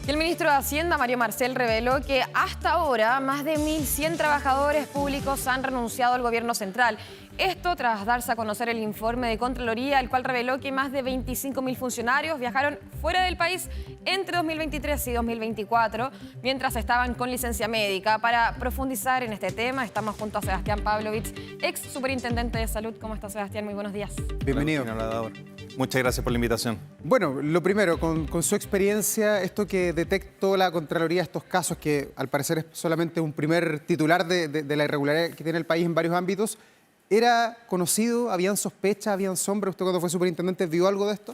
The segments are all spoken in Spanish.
Y el ministro de Hacienda, Mario Marcel, reveló que hasta ahora más de 1.100 trabajadores públicos han renunciado al gobierno central. Esto tras darse a conocer el informe de Contraloría, el cual reveló que más de 25.000 funcionarios viajaron fuera del país entre 2023 y 2024, mientras estaban con licencia médica. Para profundizar en este tema, estamos junto a Sebastián Pavlovich, ex superintendente de salud. ¿Cómo está, Sebastián? Muy buenos días. Bienvenido. Muchas gracias por la invitación. Bueno, lo primero, con su experiencia, esto que detectó la Contraloría, estos casos que al parecer es solamente un primer titular de la irregularidad que tiene el país en varios ámbitos, ¿era conocido? ¿Habían sospechas? ¿Habían sombras? ¿Usted cuando fue superintendente vio algo de esto?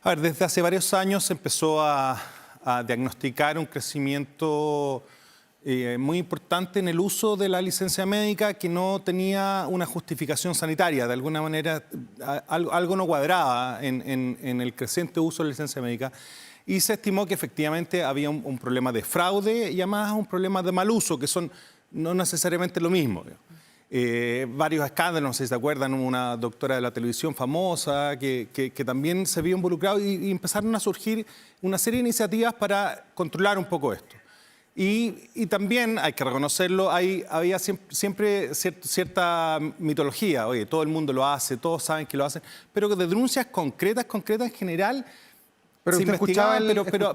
A ver, desde hace varios años se empezó a diagnosticar un crecimiento muy importante en el uso de la licencia médica que no tenía una justificación sanitaria. De alguna manera, algo no cuadraba en el creciente uso de la licencia médica. Y se estimó que efectivamente había un problema de fraude y además un problema de mal uso, que son no necesariamente lo mismo. Varios escándalos, no sé si se acuerdan, una doctora de la televisión famosa que también se vio involucrado y empezaron a surgir una serie de iniciativas para controlar un poco esto. Y también, hay que reconocerlo, había siempre cierta mitología. Oye, todo el mundo lo hace, todos saben que lo hacen, pero de denuncias concretas en general pero se investigaban,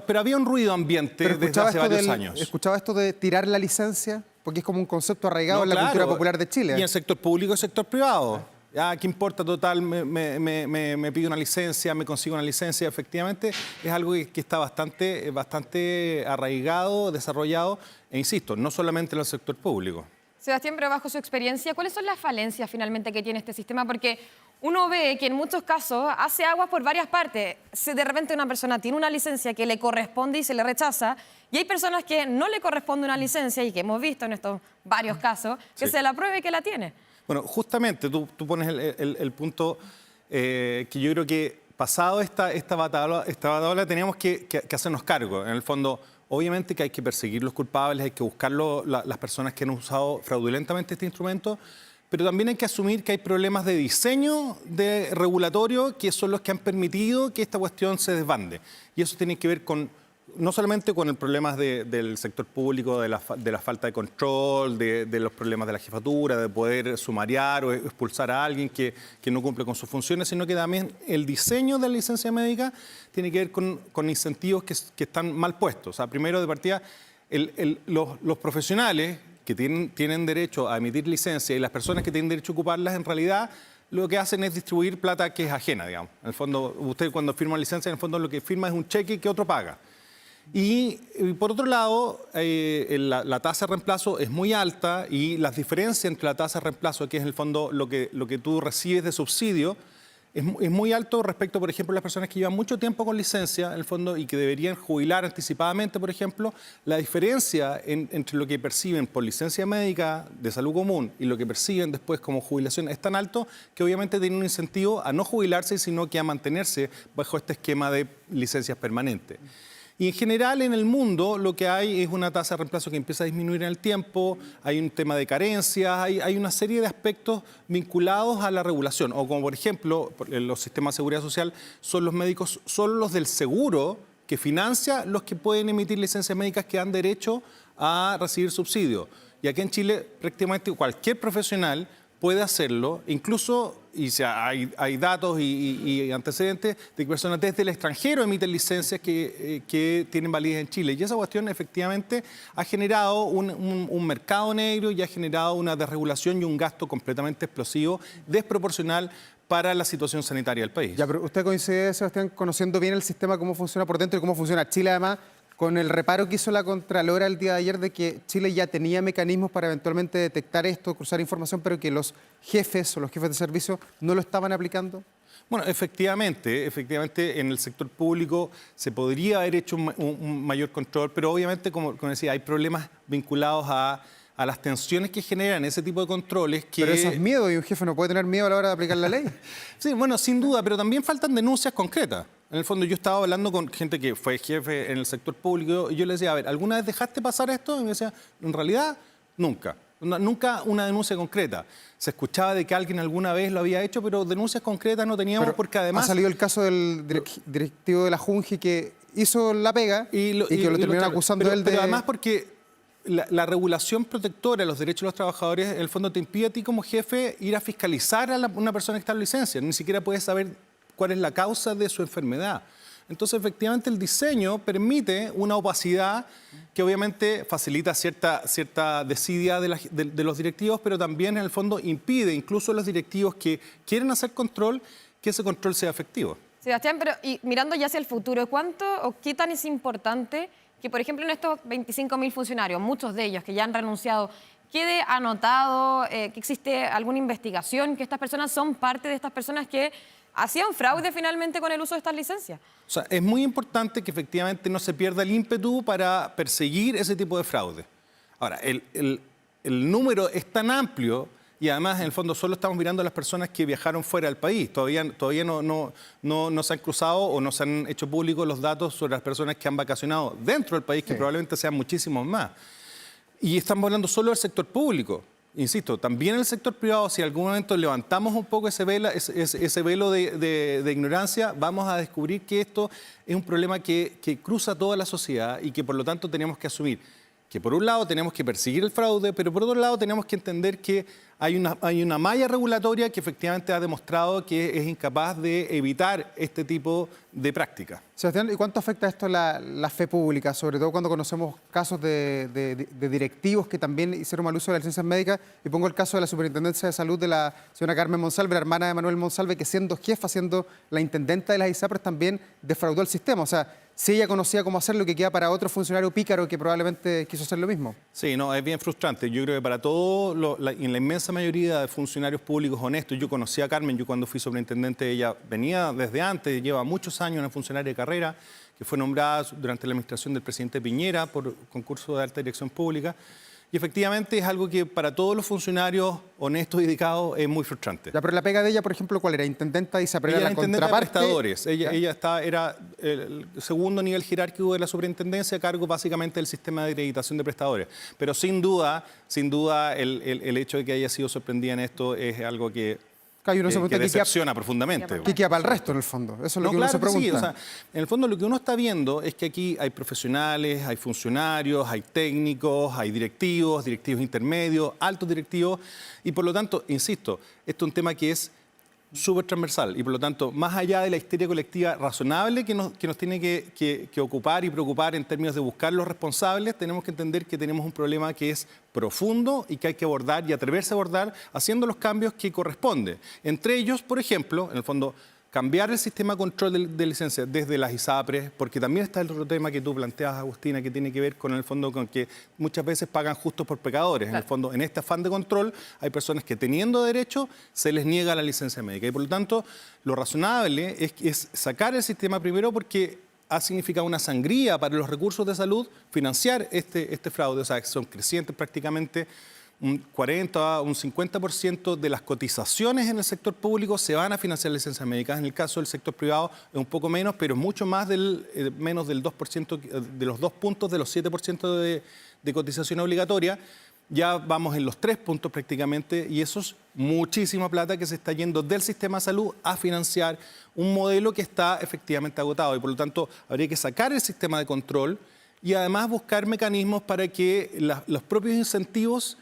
pero había un ruido ambiente desde hace varios años. ¿Escuchaba esto de tirar la licencia? Porque es como un concepto arraigado en la cultura popular de Chile. Y en el sector público y el sector privado. ¿Qué importa? Total, me pido una licencia, me consigo una licencia. Efectivamente, es algo que está bastante arraigado, desarrollado, e insisto, no solamente en el sector público. Sebastián, pero bajo su experiencia, ¿cuáles son las falencias finalmente que tiene este sistema? Porque uno ve que en muchos casos hace aguas por varias partes. Si de repente una persona tiene una licencia que le corresponde y se le rechaza, y hay personas que no le corresponde una licencia y que hemos visto en estos varios casos que se la apruebe y que la tiene. Bueno, justamente tú pones el punto que yo creo que pasado esta batalla teníamos que hacernos cargo. En el fondo, obviamente que hay que perseguir los culpables, hay que buscar las personas que han usado fraudulentamente este instrumento, pero también hay que asumir que hay problemas de diseño regulatorio que son los que han permitido que esta cuestión se desbande. Y eso tiene que ver no solamente con el problema del sector público, de la falta de control, de los problemas de la jefatura, de poder sumariar o expulsar a alguien que no cumple con sus funciones, sino que también el diseño de la licencia médica tiene que ver con incentivos que están mal puestos. O sea, primero de partida, los profesionales que tienen derecho a emitir licencia y las personas que tienen derecho a ocuparlas, en realidad lo que hacen es distribuir plata que es ajena, digamos. En el fondo, usted cuando firma una licencia, en el fondo lo que firma es un cheque que otro paga. Y por otro lado, la tasa de reemplazo es muy alta y las diferencias entre la tasa de reemplazo, que es en el fondo lo que tú recibes de subsidio, es muy alto respecto, por ejemplo, a las personas que llevan mucho tiempo con licencia, en el fondo, y que deberían jubilar anticipadamente, por ejemplo. La diferencia entre lo que perciben por licencia médica de salud común y lo que perciben después como jubilación es tan alto que obviamente tienen un incentivo a no jubilarse, sino que a mantenerse bajo este esquema de licencias permanentes. Y en general en el mundo lo que hay es una tasa de reemplazo que empieza a disminuir en el tiempo, hay un tema de carencias, hay una serie de aspectos vinculados a la regulación. O como por ejemplo, los sistemas de seguridad social son los médicos, son los del seguro que financia los que pueden emitir licencias médicas que dan derecho a recibir subsidio. Y aquí en Chile prácticamente cualquier profesional puede hacerlo, incluso, hay datos y antecedentes de que personas desde el extranjero emiten licencias que tienen validez en Chile. Y esa cuestión efectivamente ha generado un mercado negro y ha generado una desregulación y un gasto completamente explosivo, desproporcional para la situación sanitaria del país. Ya, pero usted coincide, Sebastián, conociendo bien el sistema, cómo funciona por dentro y cómo funciona Chile, además, con el reparo que hizo la Contralora el día de ayer de que Chile ya tenía mecanismos para eventualmente detectar esto, cruzar información, pero que los jefes o los jefes de servicio no lo estaban aplicando. Bueno, efectivamente en el sector público se podría haber hecho un mayor control, pero obviamente, como decía, hay problemas vinculados a las tensiones que generan ese tipo de controles. Pero eso es miedo y un jefe no puede tener miedo a la hora de aplicar la ley. Sí, bueno, sin duda, pero también faltan denuncias concretas. En el fondo yo estaba hablando con gente que fue jefe en el sector público y yo le decía, a ver, ¿alguna vez dejaste pasar esto? Y me decía, en realidad, nunca. Nunca una denuncia concreta. Se escuchaba de que alguien alguna vez lo había hecho, pero denuncias concretas no teníamos, pero porque además... Ha salido el caso del directivo de la Junji que hizo la pega y que lo terminaron acusando él de... Pero además porque la regulación protectora de los derechos de los trabajadores, en el fondo te impide a ti como jefe ir a fiscalizar a una persona que está en licencia. Ni siquiera puedes saber cuál es la causa de su enfermedad. Entonces, efectivamente, el diseño permite una opacidad que obviamente facilita cierta desidia de los directivos, pero también, en el fondo, impide incluso a los directivos que quieren hacer control, que ese control sea efectivo. Sebastián, pero y mirando ya hacia el futuro, ¿cuánto o qué tan es importante que, por ejemplo, en estos 25.000 funcionarios, muchos de ellos que ya han renunciado, quede anotado, que existe alguna investigación, que estas personas son parte de estas personas que hacían fraude finalmente con el uso de estas licencias? O sea, es muy importante que efectivamente no se pierda el ímpetu para perseguir ese tipo de fraude. Ahora, el número es tan amplio y además, en el fondo, solo estamos mirando a las personas que viajaron fuera del país. Todavía no se han cruzado o no se han hecho públicos los datos sobre las personas que han vacacionado dentro del país, que probablemente sean muchísimos más. Y estamos hablando solo del sector público. Insisto, también en el sector privado, si en algún momento levantamos un poco ese velo de ignorancia, vamos a descubrir que esto es un problema que cruza toda la sociedad y que por lo tanto tenemos que asumir que por un lado tenemos que perseguir el fraude, pero por otro lado tenemos que entender que hay una malla regulatoria que efectivamente ha demostrado que es incapaz de evitar este tipo de prácticas. Sebastián, ¿y cuánto afecta esto la fe pública? Sobre todo cuando conocemos casos de directivos que también hicieron mal uso de las licencias médicas. Y pongo el caso de la Superintendencia de Salud de la señora Carmen Monsalve, la hermana de Manuel Monsalve, que siendo jefa, siendo la intendenta de las ISAPRES, también defraudó el sistema. O sea, si ella conocía cómo hacerlo, que queda para otro funcionario pícaro que probablemente quiso hacer lo mismo. Sí, no, es bien frustrante. Yo creo que para todos, en la inmensa mayoría de funcionarios públicos honestos, yo conocí a Carmen, yo cuando fui superintendente, ella venía desde antes, lleva muchos años, una funcionaria de carrera, que fue nombrada durante la administración del presidente Piñera por concurso de alta dirección pública. Y efectivamente es algo que para todos los funcionarios honestos y dedicados es muy frustrante. Ya, pero la pega de ella, por ejemplo, ¿cuál era? ¿Intendenta de ISAPRES? Ella era intendenta de prestadores. ¿Ya? Ella era el segundo nivel jerárquico de la superintendencia, a cargo básicamente del sistema de acreditación de prestadores. Pero sin duda el hecho de que haya sido sorprendida en esto es algo que decepciona profundamente. ¿Qué queda para el resto, en el fondo? Eso es lo que uno se pregunta. Sí, o sea, en el fondo lo que uno está viendo es que aquí hay profesionales, hay funcionarios, hay técnicos, hay directivos intermedios, altos directivos, y por lo tanto, insisto, esto es un tema que es súper transversal y por lo tanto, más allá de la histeria colectiva razonable que nos tiene que ocupar y preocupar en términos de buscar los responsables, tenemos que entender que tenemos un problema que es profundo y que hay que abordar y atreverse a abordar haciendo los cambios que corresponden. Entre ellos, por ejemplo, en el fondo, cambiar el sistema de control de licencias desde las ISAPRES, porque también está el otro tema que tú planteas, Agustina, que tiene que ver con el fondo con que muchas veces pagan justos por pecadores. En el fondo, en este afán de control, hay personas que teniendo derecho se les niega la licencia médica. Y por lo tanto, lo razonable es sacar el sistema primero porque ha significado una sangría para los recursos de salud financiar este fraude. O sea, que son crecientes prácticamente. Un 40 un 50% de las cotizaciones en el sector público se van a financiar licencias médicas. En el caso del sector privado es un poco menos, pero mucho más menos del 2%, de los 2 puntos de los 7% de cotización obligatoria. Ya vamos en los 3 puntos prácticamente y eso es muchísima plata que se está yendo del sistema de salud a financiar un modelo que está efectivamente agotado y por lo tanto habría que sacar el sistema de control y además buscar mecanismos para que los propios incentivos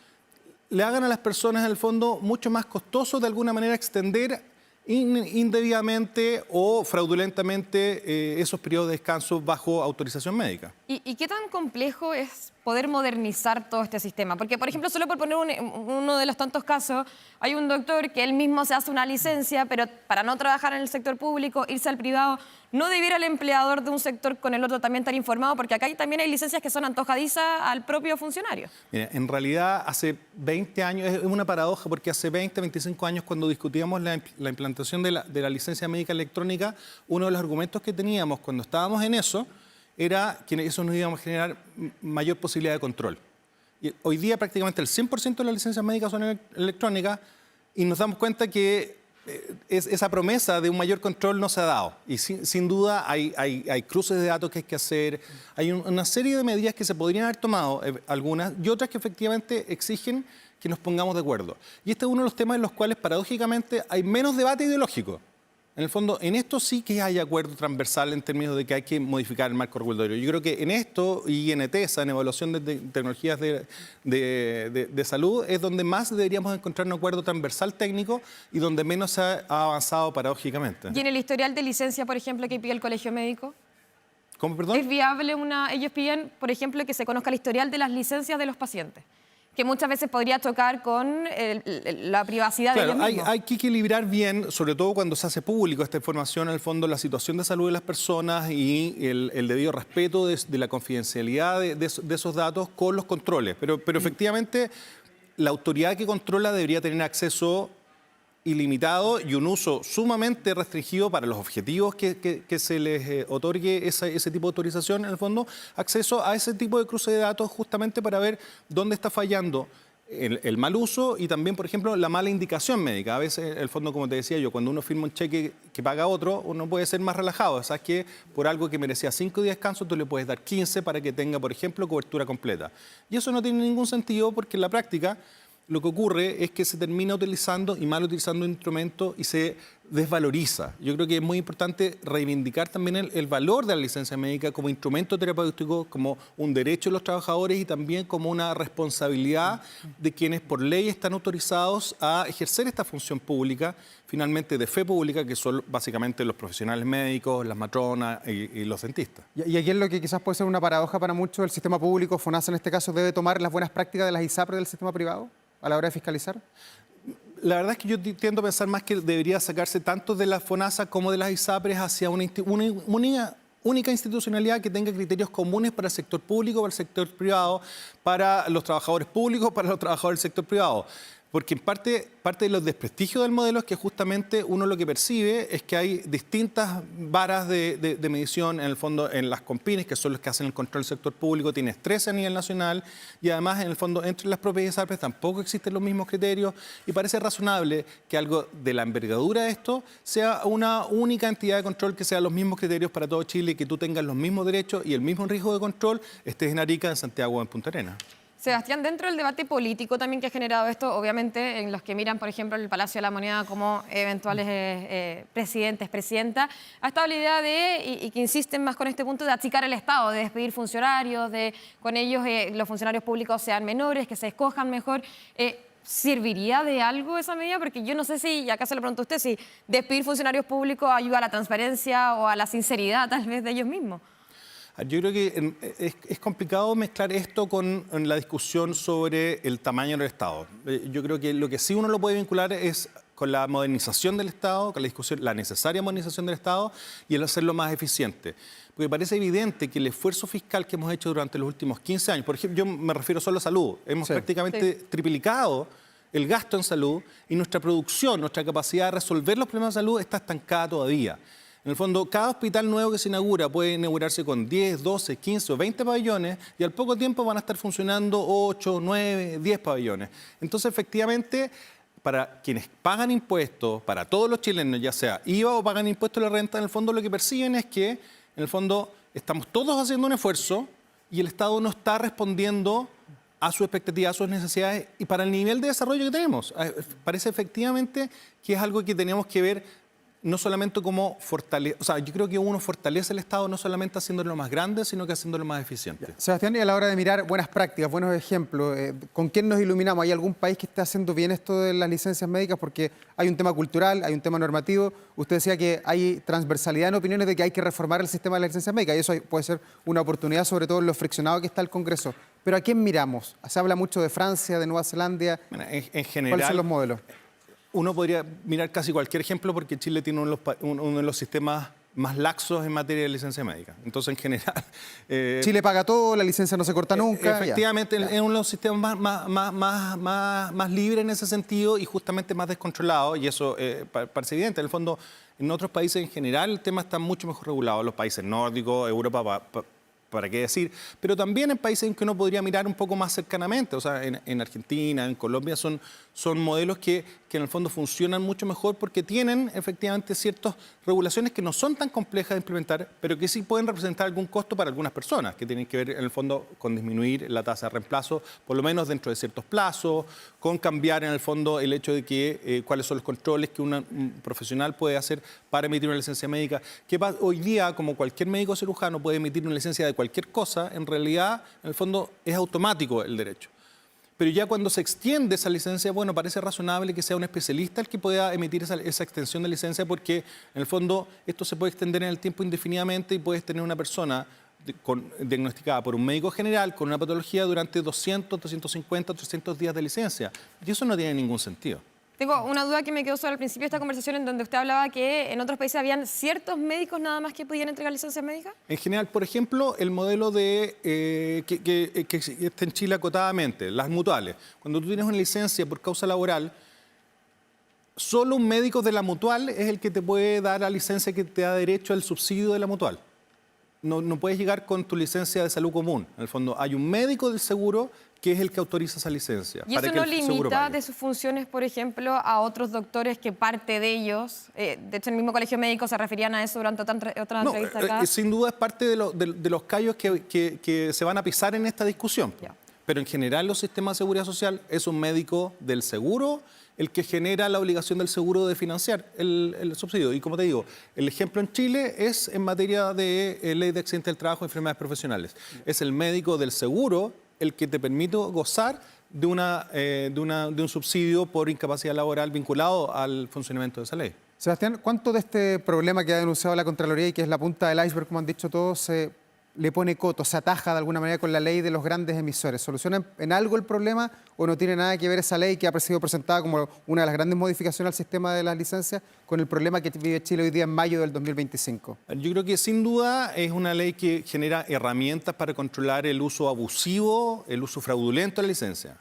le hagan a las personas, en el fondo, mucho más costoso de alguna manera extender indebidamente o fraudulentamente esos periodos de descanso bajo autorización médica. ¿Y qué tan complejo es poder modernizar todo este sistema? Porque, por ejemplo, solo por poner uno de los tantos casos, hay un doctor que él mismo se hace una licencia, pero para no trabajar en el sector público, irse al privado, no debiera el empleador de un sector con el otro también estar informado, porque acá también hay licencias que son antojadizas al propio funcionario. Mira, en realidad hace 20 años, es una paradoja, porque hace 20, 25 años cuando discutíamos la implantación de la licencia médica electrónica, uno de los argumentos que teníamos cuando estábamos en eso era que eso nos iba a generar mayor posibilidad de control. Y hoy día prácticamente el 100% de las licencias médicas son electrónicas y nos damos cuenta que esa promesa de un mayor control no se ha dado. Y sin duda hay cruces de datos que hay que hacer, hay una serie de medidas que se podrían haber tomado, algunas, y otras que efectivamente exigen que nos pongamos de acuerdo. Y este es uno de los temas en los cuales paradójicamente hay menos debate ideológico. En el fondo, en esto sí que hay acuerdo transversal en términos de que hay que modificar el marco regulatorio. Yo creo que en esto y en ETESA, en evaluación de tecnologías de salud, es donde más deberíamos encontrar un acuerdo transversal técnico y donde menos se ha avanzado paradójicamente. ¿Y en el historial de licencia, por ejemplo, que pide el Colegio Médico? ¿Cómo, perdón? ¿Es viable ellos piden, por ejemplo, que se conozca el historial de las licencias de los pacientes? Que muchas veces podría chocar con la privacidad de ellos mismos. Hay que equilibrar bien, sobre todo cuando se hace público esta información, en el fondo, la situación de salud de las personas y el debido respeto de la confidencialidad de esos datos con los controles. Pero efectivamente, la autoridad que controla debería tener acceso ilimitado y un uso sumamente restringido para los objetivos que se les otorgue ese tipo de autorización, en el fondo, acceso a ese tipo de cruce de datos justamente para ver dónde está fallando el mal uso y también, por ejemplo, la mala indicación médica. A veces, en el fondo, como te decía yo, cuando uno firma un cheque que paga otro, uno puede ser más relajado. Sabes que por algo que merecía 5 días de descanso, tú le puedes dar 15 para que tenga, por ejemplo, cobertura completa. Y eso no tiene ningún sentido porque en la práctica lo que ocurre es que se termina utilizando y mal utilizando un instrumento y se desvaloriza. Yo creo que es muy importante reivindicar también el valor de la licencia médica como instrumento terapéutico, como un derecho de los trabajadores y también como una responsabilidad de quienes por ley están autorizados a ejercer esta función pública, finalmente de fe pública, que son básicamente los profesionales médicos, las matronas y los dentistas. Y aquí es lo que quizás puede ser una paradoja para muchos, el sistema público, FONASA en este caso, debe tomar las buenas prácticas de las ISAPRE del sistema privado a la hora de fiscalizar. La verdad es que yo tiendo a pensar más que debería sacarse tanto de la FONASA como de las ISAPRES hacia una única institucionalidad que tenga criterios comunes para el sector público, para el sector privado, para los trabajadores públicos, para los trabajadores del sector privado. Porque en parte de los desprestigios del modelo es que justamente uno lo que percibe es que hay distintas varas de medición, en el fondo en las compines, que son los que hacen el control del sector público, tienes 13 a nivel nacional y además en el fondo entre las propias ISAPRES tampoco existen los mismos criterios y parece razonable que algo de la envergadura de esto sea una única entidad de control que sea los mismos criterios para todo Chile y que tú tengas los mismos derechos y el mismo riesgo de control, estés en Arica, en Santiago o en Punta Arenas. Sebastián, dentro del debate político también que ha generado esto, obviamente en los que miran, por ejemplo, el Palacio de la Moneda como eventuales presidentes, presidenta, ha estado la idea y que insisten más con este punto de achicar el Estado, de despedir funcionarios, de con ellos los funcionarios públicos sean menores, que se escojan mejor. ¿Serviría de algo esa medida? Porque yo no sé si, y acá se lo pregunto a usted, si despedir funcionarios públicos ayuda a la transparencia o a la sinceridad tal vez de ellos mismos. Yo creo que es complicado mezclar esto con la discusión sobre el tamaño del Estado. Yo creo que lo que sí uno lo puede vincular es con la modernización del Estado, con la necesaria modernización del Estado y el hacerlo más eficiente. Porque parece evidente que el esfuerzo fiscal que hemos hecho durante los últimos 15 años, por ejemplo, yo me refiero solo a salud, hemos prácticamente triplicado el gasto en salud y nuestra producción, nuestra capacidad de resolver los problemas de salud está estancada todavía. En el fondo, cada hospital nuevo que se inaugura puede inaugurarse con 10, 12, 15 o 20 pabellones y al poco tiempo van a estar funcionando 8, 9, 10 pabellones. Entonces, efectivamente, para quienes pagan impuestos, para todos los chilenos, ya sea IVA o pagan impuestos a la renta, en el fondo lo que perciben es que, en el fondo, estamos todos haciendo un esfuerzo y el Estado no está respondiendo a sus expectativas, a sus necesidades y para el nivel de desarrollo que tenemos. Parece efectivamente que es algo que tenemos que ver no solamente como fortalece, o sea, yo creo que uno fortalece el Estado no solamente haciéndolo más grande, sino que haciéndolo más eficiente. Sebastián, y a la hora de mirar buenas prácticas, buenos ejemplos, ¿con quién nos iluminamos? ¿Hay algún país que esté haciendo bien esto de las licencias médicas? Porque hay un tema cultural, hay un tema normativo. Usted decía que hay transversalidad en opiniones de que hay que reformar el sistema de las licencias médicas y eso puede ser una oportunidad, sobre todo en lo friccionado que está el Congreso. Pero ¿a quién miramos? Se habla mucho de Francia, de Nueva Zelanda. Bueno, en general, ¿cuáles son los modelos? Uno podría mirar casi cualquier ejemplo porque Chile tiene uno de los sistemas más laxos en materia de licencia médica. Entonces, en general... Chile paga todo, la licencia no se corta nunca. Efectivamente, es uno de los sistemas más libres en ese sentido y justamente más descontrolado, y eso parece evidente. En el fondo, en otros países en general el tema está mucho mejor regulado. Los países nórdicos, Europa para qué decir, pero también en países en que uno podría mirar un poco más cercanamente, o sea, en Argentina, en Colombia, son modelos que en el fondo funcionan mucho mejor porque tienen efectivamente ciertas regulaciones que no son tan complejas de implementar, pero que sí pueden representar algún costo para algunas personas, que tienen que ver en el fondo con disminuir la tasa de reemplazo, por lo menos dentro de ciertos plazos, con cambiar en el fondo el hecho de que cuáles son los controles que un profesional puede hacer para emitir una licencia médica, que hoy día, como cualquier médico cirujano puede emitir una licencia de cualquier cosa, en realidad, en el fondo, es automático el derecho. Pero ya cuando se extiende esa licencia, bueno, parece razonable que sea un especialista el que pueda emitir esa extensión de licencia porque, en el fondo, esto se puede extender en el tiempo indefinidamente y puedes tener una persona diagnosticada por un médico general con una patología durante 200, 250, 300 días de licencia. Y eso no tiene ningún sentido. Tengo una duda que me quedó sobre el principio de esta conversación en donde usted hablaba que en otros países habían ciertos médicos nada más que podían entregar licencias médicas. En general, por ejemplo, el modelo de que está en Chile acotadamente, las mutuales. Cuando tú tienes una licencia por causa laboral, solo un médico de la mutual es el que te puede dar la licencia que te da derecho al subsidio de la mutual. No puedes llegar con tu licencia de salud común. En el fondo, hay un médico del seguro que es el que autoriza esa licencia. ¿Y eso no limita de sus funciones, por ejemplo, a otros doctores que parte de ellos, de hecho en el mismo colegio médico se referían a eso durante otra entrevista acá? Sin duda es parte de los callos que se van a pisar en esta discusión. Ya. Pero en general los sistemas de seguridad social es un médico del seguro el que genera la obligación del seguro de financiar el subsidio. Y como te digo, el ejemplo en Chile es en materia de ley de accidentes del trabajo y enfermedades profesionales. Es el médico del seguro el que te permite gozar de un subsidio por incapacidad laboral vinculado al funcionamiento de esa ley. Sebastián, ¿cuánto de este problema que ha denunciado la Contraloría y que es la punta del iceberg, como han dicho todos, se le pone coto, se ataja de alguna manera con la ley de los grandes emisores? ¿Soluciona en algo el problema o no tiene nada que ver esa ley que ha sido presentada como una de las grandes modificaciones al sistema de las licencias con el problema que vive Chile hoy día en mayo del 2025? Yo creo que sin duda es una ley que genera herramientas para controlar el uso abusivo, el uso fraudulento de la licencia.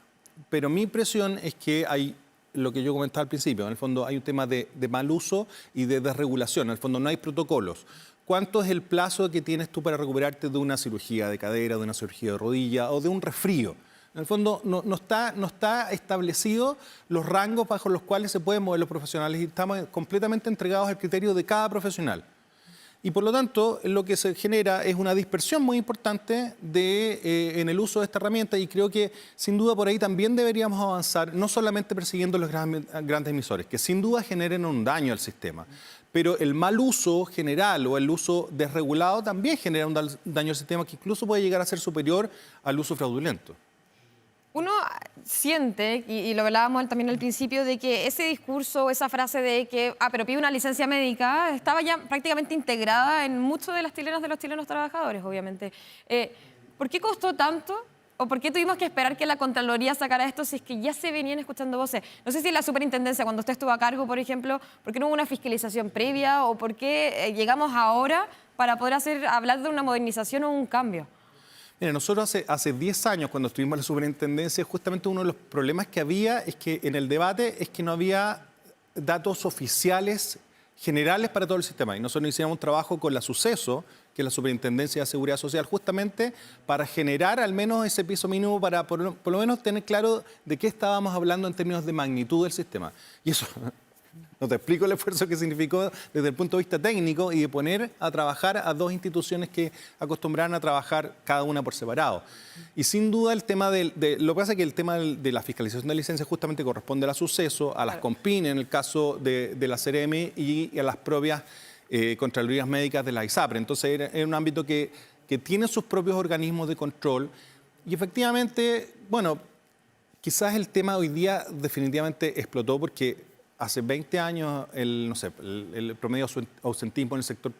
Pero mi impresión es que hay lo que yo comentaba al principio, en el fondo hay un tema de mal uso y de desregulación, en el fondo no hay protocolos. ¿Cuánto es el plazo que tienes tú para recuperarte de una cirugía de cadera, de una cirugía de rodilla o de un resfrío? En el fondo no está establecido los rangos bajo los cuales se pueden mover los profesionales y estamos completamente entregados al criterio de cada profesional. Y por lo tanto, lo que se genera es una dispersión muy importante en el uso de esta herramienta y creo que sin duda por ahí también deberíamos avanzar, no solamente persiguiendo los grandes emisores, que sin duda generen un daño al sistema, pero el mal uso general o el uso desregulado también genera un daño al sistema que incluso puede llegar a ser superior al uso fraudulento. Uno siente, y lo hablábamos también al principio, de que ese discurso, esa frase de que, pero pide una licencia médica, estaba ya prácticamente integrada en muchos de las chilenas de los chilenos trabajadores, obviamente. ¿Por qué costó tanto? ¿O por qué tuvimos que esperar que la Contraloría sacara esto si es que ya se venían escuchando voces? No sé si la superintendencia, cuando usted estuvo a cargo, por ejemplo, ¿por qué no hubo una fiscalización previa? ¿O por qué llegamos ahora para poder hablar de una modernización o un cambio? Mira, nosotros hace 10 años, cuando estuvimos en la superintendencia, justamente uno de los problemas que había es que en el debate es que no había datos oficiales generales para todo el sistema. Y nosotros hicimos un trabajo con la Suceso, que es la Superintendencia de Seguridad Social, justamente para generar al menos ese piso mínimo para por lo menos tener claro de qué estábamos hablando en términos de magnitud del sistema. Y eso... No te explico el esfuerzo que significó desde el punto de vista técnico y de poner a trabajar a dos instituciones que acostumbraban a trabajar cada una por separado. Y sin duda el tema lo que pasa es que el tema de la fiscalización de licencias justamente corresponde a la Suceso, a las COMPIN en el caso de la CRM y a las propias Contralorías Médicas de la ISAPRE. Entonces era un ámbito que tiene sus propios organismos de control y efectivamente, bueno, quizás el tema hoy día definitivamente explotó porque hace 20 años el promedio de ausentismo en el sector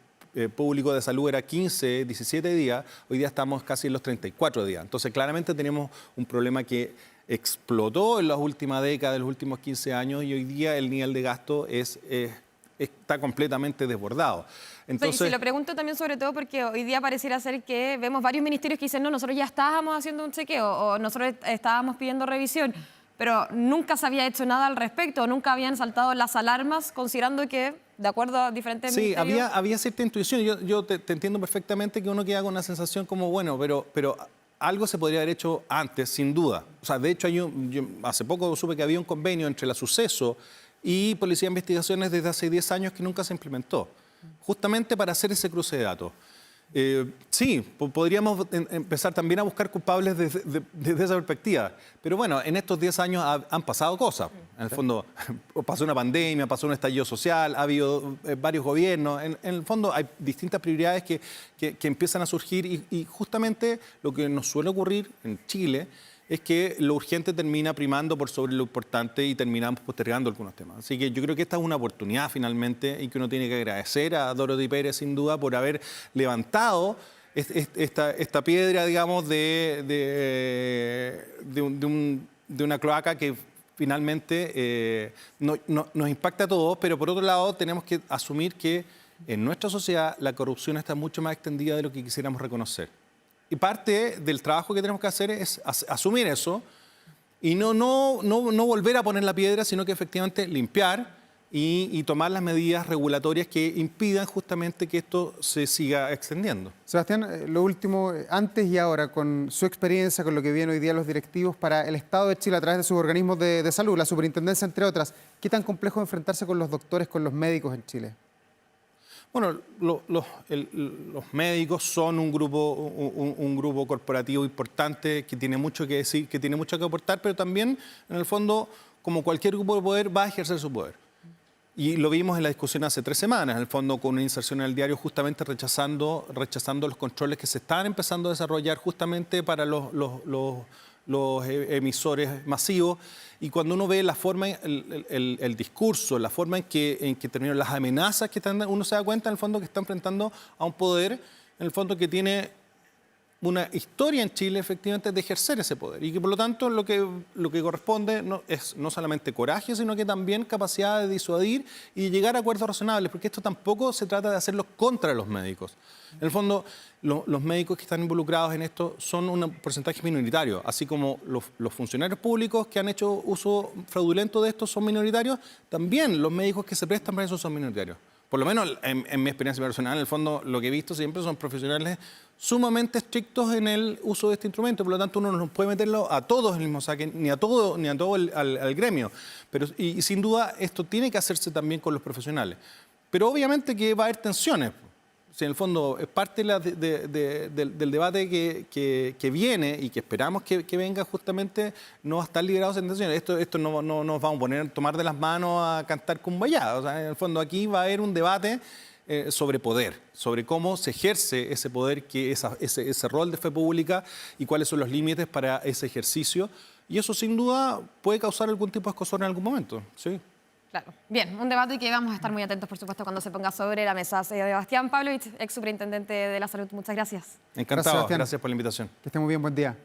público de salud era 15, 17 días, hoy día estamos casi en los 34 días. Entonces claramente tenemos un problema que explotó en las últimas décadas, en los últimos 15 años y hoy día el nivel de gasto está completamente desbordado. Entonces, y se lo pregunto también sobre todo porque hoy día pareciera ser que vemos varios ministerios que dicen no, nosotros ya estábamos haciendo un chequeo o nosotros estábamos pidiendo revisión. pero nunca se había hecho nada al respecto, nunca habían saltado las alarmas, considerando que, de acuerdo a diferentes Sí, ministerios... había cierta intuición. Yo te entiendo perfectamente que uno queda con una sensación como, bueno, pero algo se podría haber hecho antes, sin duda. O sea, de hecho, yo hace poco supe que había un convenio entre la Suceso y Policía de Investigaciones desde hace 10 años que nunca se implementó, justamente para hacer ese cruce de datos. Sí, podríamos empezar también a buscar culpables desde esa perspectiva. Pero bueno, en estos 10 años han pasado cosas. En el fondo, pasó una pandemia, pasó un estallido social, ha habido varios gobiernos. En el fondo, hay distintas prioridades que empiezan a surgir y justamente lo que nos suele ocurrir en Chile es que lo urgente termina primando por sobre lo importante y terminamos postergando algunos temas. Así que yo creo que esta es una oportunidad finalmente y que uno tiene que agradecer a Dorothy Pérez sin duda por haber levantado esta piedra, digamos, de una cloaca que finalmente nos impacta a todos, pero por otro lado tenemos que asumir que en nuestra sociedad la corrupción está mucho más extendida de lo que quisiéramos reconocer. Y parte del trabajo que tenemos que hacer es asumir eso y no volver a poner la piedra, sino que efectivamente limpiar y tomar las medidas regulatorias que impidan justamente que esto se siga extendiendo. Sebastián, lo último, antes y ahora, con su experiencia, con lo que vienen hoy día los directivos para el Estado de Chile a través de sus organismos de salud, la superintendencia, entre otras, ¿qué tan complejo es enfrentarse con los doctores, con los médicos en Chile? Bueno, los médicos son un grupo corporativo importante que tiene mucho que decir, que tiene mucho que aportar, pero también, en el fondo, como cualquier grupo de poder, va a ejercer su poder. Y lo vimos en la discusión hace 3 semanas, en el fondo, con una inserción en el diario, justamente rechazando los controles que se están empezando a desarrollar justamente para los emisores masivos. Y cuando uno ve la forma, el discurso, la forma en que terminan las amenazas que están, uno se da cuenta en el fondo que está enfrentando a un poder, en el fondo que tiene una historia en Chile efectivamente de ejercer ese poder y que por lo tanto lo que corresponde es no solamente coraje, sino que también capacidad de disuadir y llegar a acuerdos razonables, porque esto tampoco se trata de hacerlo contra los médicos. En el fondo, los médicos que están involucrados en esto son un porcentaje minoritario, así como los funcionarios públicos que han hecho uso fraudulento de esto son minoritarios, también los médicos que se prestan para eso son minoritarios. Por lo menos en mi experiencia personal, en el fondo, lo que he visto siempre son profesionales sumamente estrictos en el uso de este instrumento. Por lo tanto, uno no puede meterlo a todos en el mismo saque, ni a todo al gremio. Y sin duda, esto tiene que hacerse también con los profesionales. Pero obviamente que va a haber tensiones. Si en el fondo es parte del debate que viene y que esperamos que venga justamente, no va a estar liderado en tensiones. Esto no nos vamos a poner a tomar de las manos a cantar Cumbayá. O sea, en el fondo aquí va a haber un debate sobre poder, sobre cómo se ejerce ese poder, ese rol de fe pública y cuáles son los límites para ese ejercicio. Y eso sin duda puede causar algún tipo de escozor en algún momento. Sí. Claro. Bien, un debate que vamos a estar muy atentos, por supuesto, cuando se ponga sobre la mesa. Sebastián Pavlovich, ex superintendente de la salud, muchas gracias. Encantado, gracias por la invitación. Que esté muy bien, buen día.